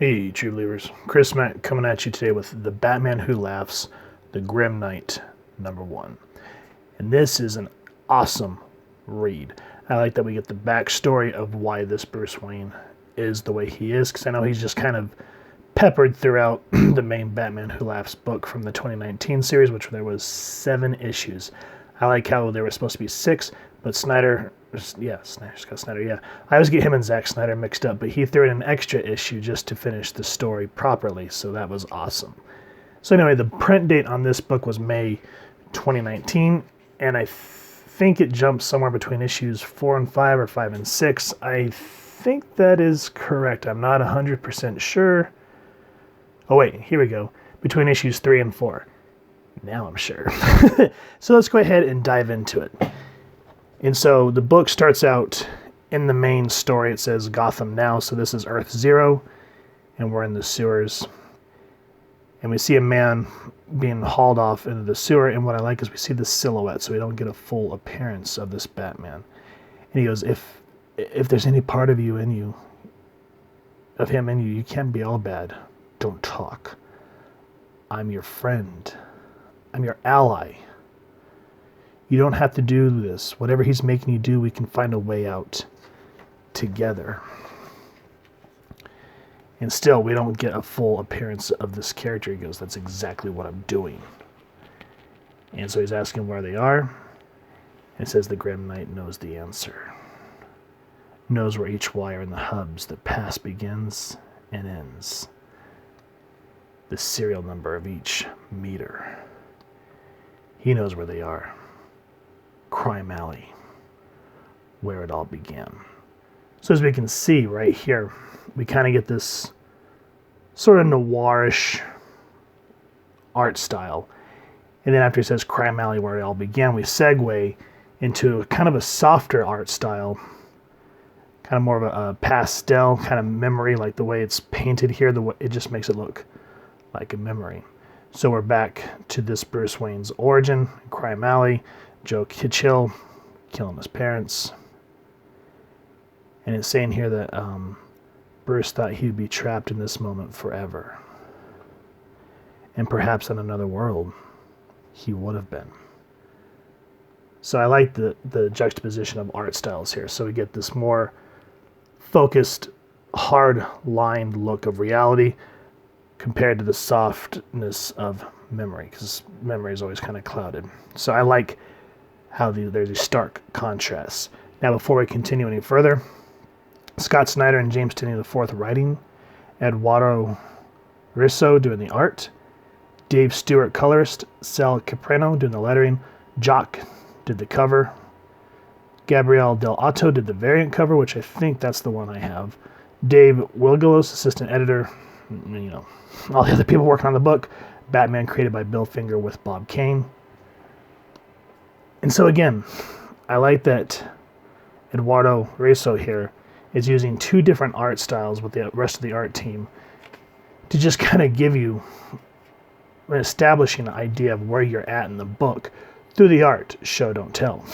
Hey, true believers. Chris Mack coming at you today with The Batman Who Laughs, The Grim Knight, #1. And this is an awesome read. I like that we get the backstory of why this Bruce Wayne is the way he is, because I know he's just kind of peppered throughout the main Batman Who Laughs book from the 2019 series, which there was 7 issues. I like how there were supposed to be 6, but Scott Snyder, yeah. I always get him and Zack Snyder mixed up, but he threw in an extra issue just to finish the story properly, so that was awesome. So anyway, the print date on this book was May 2019, and I think it jumps somewhere between issues 4 and 5 or 5 and 6. I think that is correct. I'm not 100% sure. Oh wait, here we go. Between issues 3 and 4. Now I'm sure. So let's go ahead and dive into it. And so the book starts out in the main story. It says Gotham Now. So this is Earth Zero, and we're in the sewers. And we see a man being hauled off into the sewer. And what I like is we see the silhouette, so we don't get a full appearance of this Batman. And he goes, if there's any part of you in you, of him in you, you can't be all bad. Don't talk. I'm your friend. I'm your ally. You don't have to do this. Whatever he's making you do, we can find a way out together. And still, we don't get a full appearance of this character. He goes, that's exactly what I'm doing. And so he's asking where they are. And it says the Grim Knight knows the answer. Knows where each wire in the hubs that pass begins and ends. The serial number of each meter. He knows where they are. Crime Alley, where it all began. So as we can see right here, we kind of get this sort of noirish art style. And then after he says Crime Alley, where it all began, we segue into kind of a softer art style, kind of more of a pastel kind of memory, like the way it's painted here. It just makes it look like a memory. So we're back to this Bruce Wayne's origin, Crime Alley, Joe Chill killing his parents. And it's saying here that Bruce thought he'd be trapped in this moment forever. And perhaps in another world, he would have been. So I like the juxtaposition of art styles here. So we get this more focused, hard-lined look of reality compared to the softness of memory, because memory is always kind of clouded. So I like how there's these stark contrasts. Now, before we continue any further, Scott Snyder and James Tynion IV writing, Eduardo Risso doing the art, Dave Stewart colorist, Sal Caprano doing the lettering, Jock did the cover, Gabriel Del Otto did the variant cover, which I think that's the one I have, Dave Wilgelos, assistant editor, all the other people working on the book, Batman created by Bill Finger with Bob Kane. And so again, I like that Eduardo Risso here is using 2 different art styles with the rest of the art team to just kind of give you an establishing idea of where you're at in the book through the art, show, don't tell.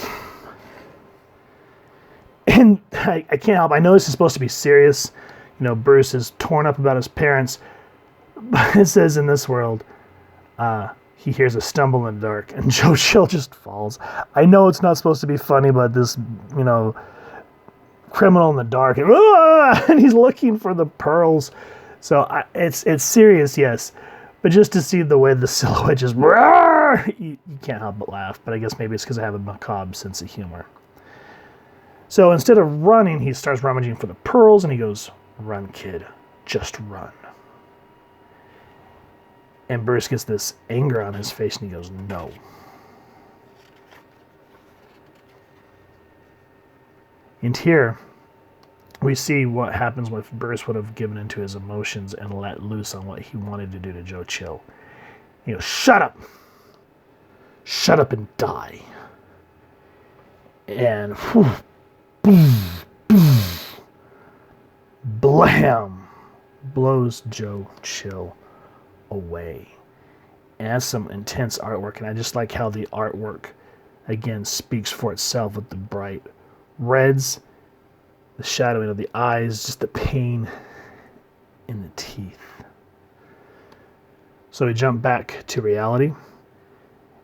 And I can't help, I know this is supposed to be serious. Bruce is torn up about his parents, but it says in this world, he hears a stumble in the dark, and Joe Chill just falls. I know it's not supposed to be funny, but this, criminal in the dark, and he's looking for the pearls. So it's serious, yes, but just to see the way the silhouette just, you can't help but laugh. But I guess maybe it's because I have a macabre sense of humor. So instead of running, he starts rummaging for the pearls, and he goes, "Run, kid, just run." And Bruce gets this anger on his face, and he goes, "No." And here, we see what happens if Bruce would have given into his emotions and let loose on what he wanted to do to Joe Chill. He goes, "Shut up! Shut up and die." And whew, boom, boom, blam, blows Joe Chill away. And that's some intense artwork, and I just like how the artwork again speaks for itself with the bright reds, the shadowing of the eyes, just the pain in the teeth. So we jump back to reality.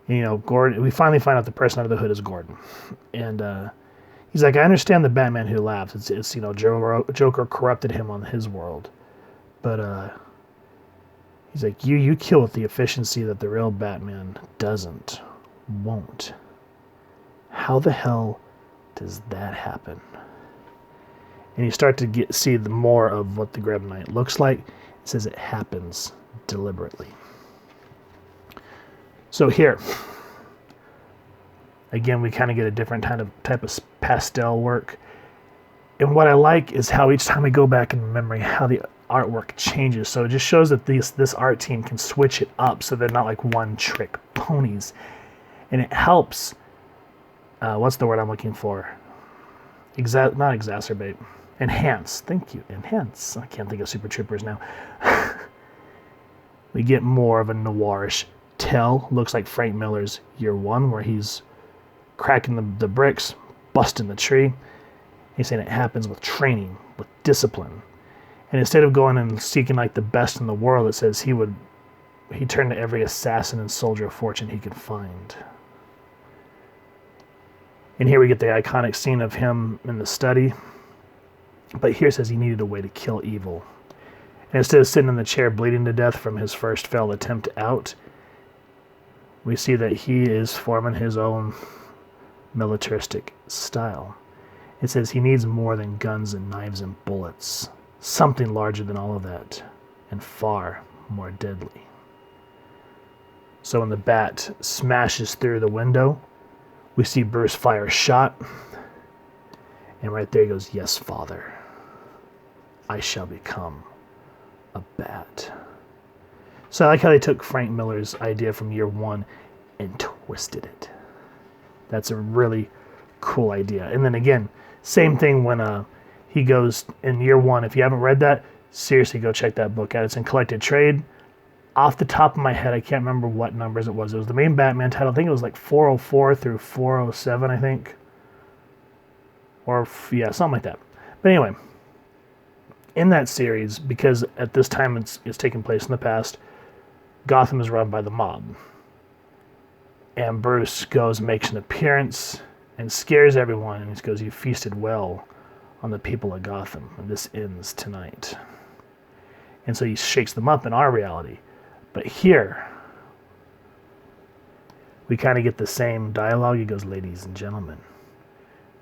And, Gordon, we finally find out the person under the hood is Gordon. And he's like, I understand the Batman Who Laughs. It's Joker corrupted him on his world. But he's like, you kill with the efficiency that the real Batman won't. How the hell does that happen? And you start to see the more of what the Grim Knight looks like. It says it happens deliberately. So here, again, we kind of get a different type of pastel work. And what I like is how each time we go back in memory, how the artwork changes. So it just shows that this art team can switch it up so they're not like one-trick ponies. And it helps, what's the word I'm looking for? Not exacerbate. Enhance. Thank you. Enhance. I can't think of Super Troopers now. We get more of a noirish tell. Looks like Frank Miller's Year One, where he's cracking the bricks, busting the tree. He's saying it happens with training, with discipline. And instead of going and seeking like the best in the world, it says he turned to every assassin and soldier of fortune he could find. And here we get the iconic scene of him in the study. But here it says he needed a way to kill evil. And instead of sitting in the chair bleeding to death from his first failed attempt out, we see that he is forming his own militaristic style. It says he needs more than guns and knives and bullets. Something larger than all of that, and far more deadly. So when the bat smashes through the window, we see Bruce fire a shot. And right there he goes, yes, Father. I shall become a bat. So I like how they took Frank Miller's idea from Year One and twisted it. That's a really cool idea. And then again, same thing when he goes in Year One. If you haven't read that, seriously go check that book out. It's in Collected Trade. Off the top of my head, I can't remember what numbers it was. It was the main Batman title. I think it was like 404 through 407, I think. Or, yeah, something like that. But anyway, in that series, because at this time it's taking place in the past, Gotham is run by the mob. And Bruce goes and makes an appearance and scares everyone. And he goes, you feasted well on the people of Gotham, and this ends tonight. And so he shakes them up in our reality. But here, we kind of get the same dialogue. He goes, ladies and gentlemen,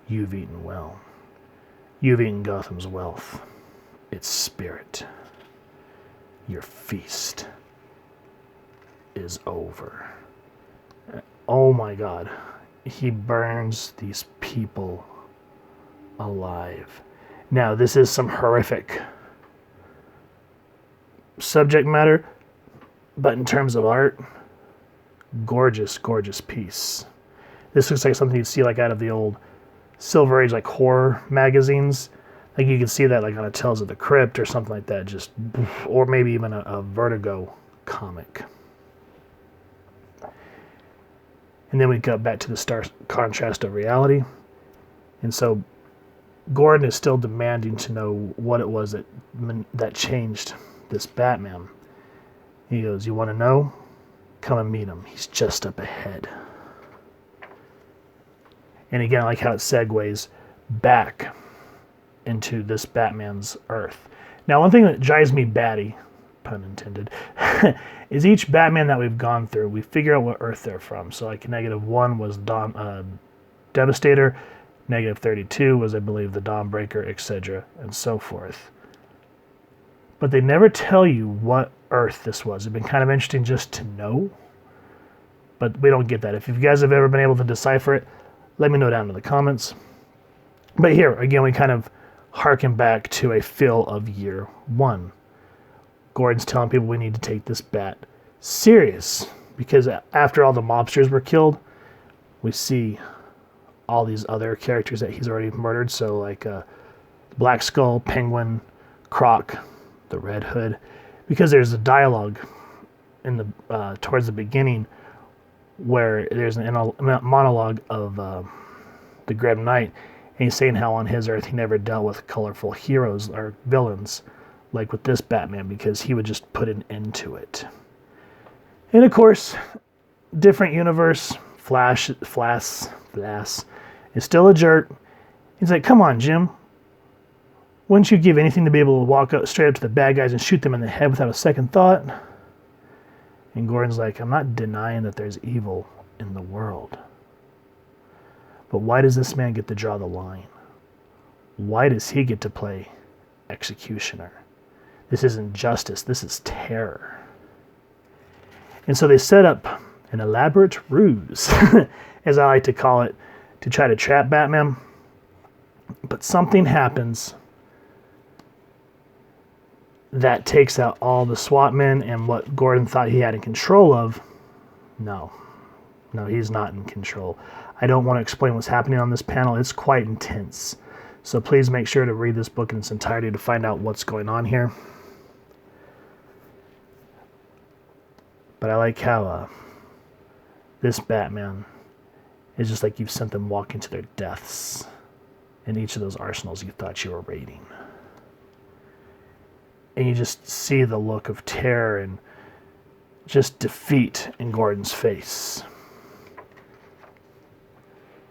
you've eaten well. You've eaten Gotham's wealth, its spirit. Your feast is over. Oh my God. He burns these people alive. Now, this is some horrific subject matter, but in terms of art, gorgeous, gorgeous piece. This looks like something you'd see like out of the old Silver Age like horror magazines. Like you can see that like on a Tales of the Crypt or something like that, just, or maybe even a Vertigo comic. And then we got back to the stark contrast of reality. And so Gordon is still demanding to know what it was that changed this Batman. He goes, you want to know? Come and meet him. He's just up ahead. And again, I like how it segues back into this Batman's Earth. Now, one thing that drives me batty, pun intended, is each Batman that we've gone through, we figure out what Earth they're from. So like -1 was Devastator, -32 was, I believe, the Dawnbreaker, etc., and so forth. But they never tell you what Earth this was. It'd been kind of interesting just to know, but we don't get that. If you guys have ever been able to decipher it, let me know down in the comments. But here, again, we kind of harken back to a feel of Year One. Gordon's telling people we need to take this bat serious, because after all the mobsters were killed, we see all these other characters that he's already murdered. So like Black Skull, Penguin, Croc, the Red Hood, because there's a dialogue in the towards the beginning where there's a monologue of the Grim Knight, and he's saying how on his Earth he never dealt with colorful heroes or villains like with this Batman, because he would just put an end to it. And of course, different universe, Flash is still a jerk. He's like, come on, Jim. Wouldn't you give anything to be able to walk up straight up to the bad guys and shoot them in the head without a second thought? And Gordon's like, I'm not denying that there's evil in the world. But why does this man get to draw the line? Why does he get to play executioner? This isn't justice, this is terror. And so they set up an elaborate ruse, as I like to call it, to try to trap Batman. But something happens that takes out all the SWAT men, and what Gordon thought he had in control of, no, he's not in control. I don't want to explain what's happening on this panel. It's quite intense. So please make sure to read this book in its entirety to find out what's going on here. But I like how this Batman is just like you've sent them walking to their deaths in each of those arsenals you thought you were raiding. And you just see the look of terror and just defeat in Gordon's face.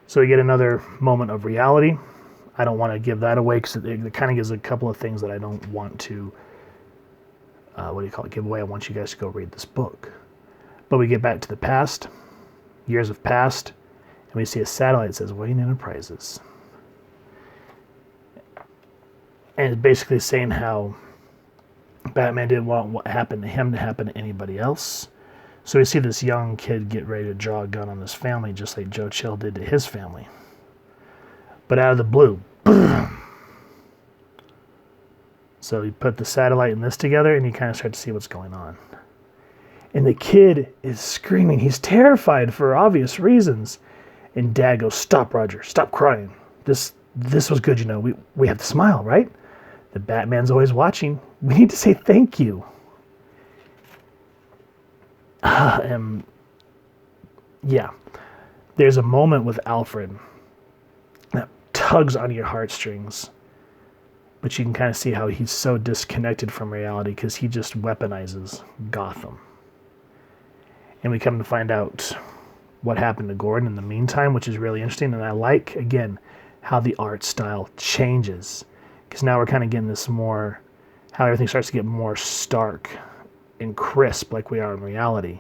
So we get another moment of reality. I don't want to give that away because it kind of gives a couple of things that I don't want to, give away. I want you guys to go read this book. But we get back to the past. Years have passed, and we see a satellite that says Wayne Enterprises. And it's basically saying how Batman didn't want what happened to him to happen to anybody else. So we see this young kid get ready to draw a gun on this family, just like Joe Chill did to his family. But out of the blue, boom. So you put the satellite and this together, and you kind of start to see what's going on. And the kid is screaming. He's terrified for obvious reasons. And Dad goes, stop, Roger. Stop crying. This was good, you know. We have to smile, right? The Batman's always watching. We need to say thank you. And yeah, there's a moment with Alfred that tugs on your heartstrings, but you can kind of see how he's so disconnected from reality because he just weaponizes Gotham. And we come to find out what happened to Gordon in the meantime, which is really interesting. And I like, again, how the art style changes, because now we're kind of getting this more, how everything starts to get more stark and crisp like we are in reality.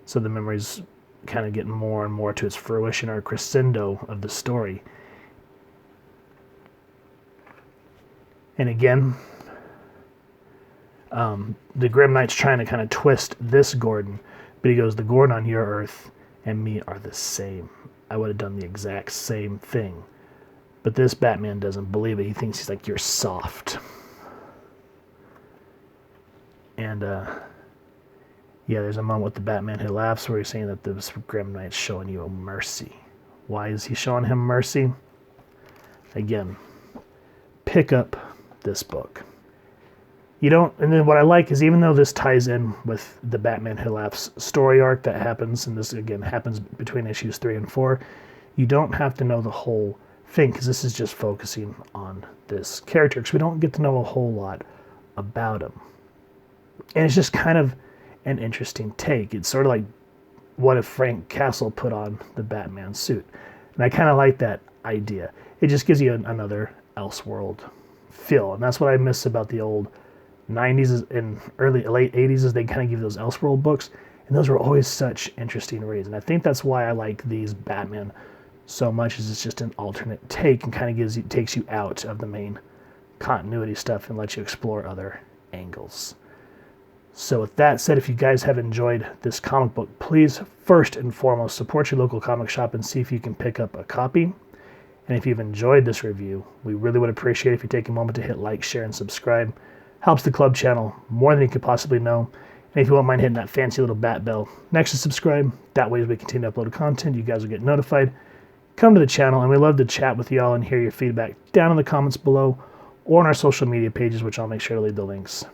So the memories kind of get more and more to its fruition or crescendo of the story. And again, the Grim Knight's trying to kind of twist this Gordon, but he goes, the Gordon on your Earth and me are the same. I would have done the exact same thing. But this Batman doesn't believe it. He thinks he's like, you're soft. And yeah, there's a moment with the Batman Who Laughs where he's saying that this Grim Knight's showing you a mercy. Why is he showing him mercy? Again, pick up this book. You don't, and then what I like is, even though this ties in with the Batman Who Laughs story arc that happens, and this again happens between issues 3 and 4, you don't have to know the whole thing, because this is just focusing on this character, because we don't get to know a whole lot about him. And it's just kind of an interesting take. It's sort of like, what if Frank Castle put on the Batman suit? And I kind of like that idea. It just gives you another Elseworld feel, and that's what I miss about the old 90s and late 80s, is they kind of give those Elseworld books, and those were always such interesting reads. And I think that's why I like these Batman so much, is it's just an alternate take and kind of takes you out of the main continuity stuff and lets you explore other angles. So with that said, if you guys have enjoyed this comic book, please first and foremost support your local comic shop and see if you can pick up a copy. And if you've enjoyed this review, we really would appreciate it if you take a moment to hit like, share, and subscribe. Helps the club channel more than you could possibly know. And if you won't mind hitting that fancy little bat bell next to subscribe, that way as we continue to upload content, you guys will get notified. Come to the channel, and we love to chat with y'all and hear your feedback down in the comments below or on our social media pages, which I'll make sure to leave the links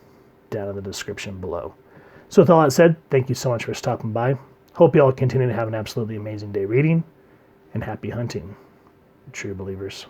down in the description below. So with all that said, thank you so much for stopping by. Hope you all continue to have an absolutely amazing day reading, and happy hunting, true believers.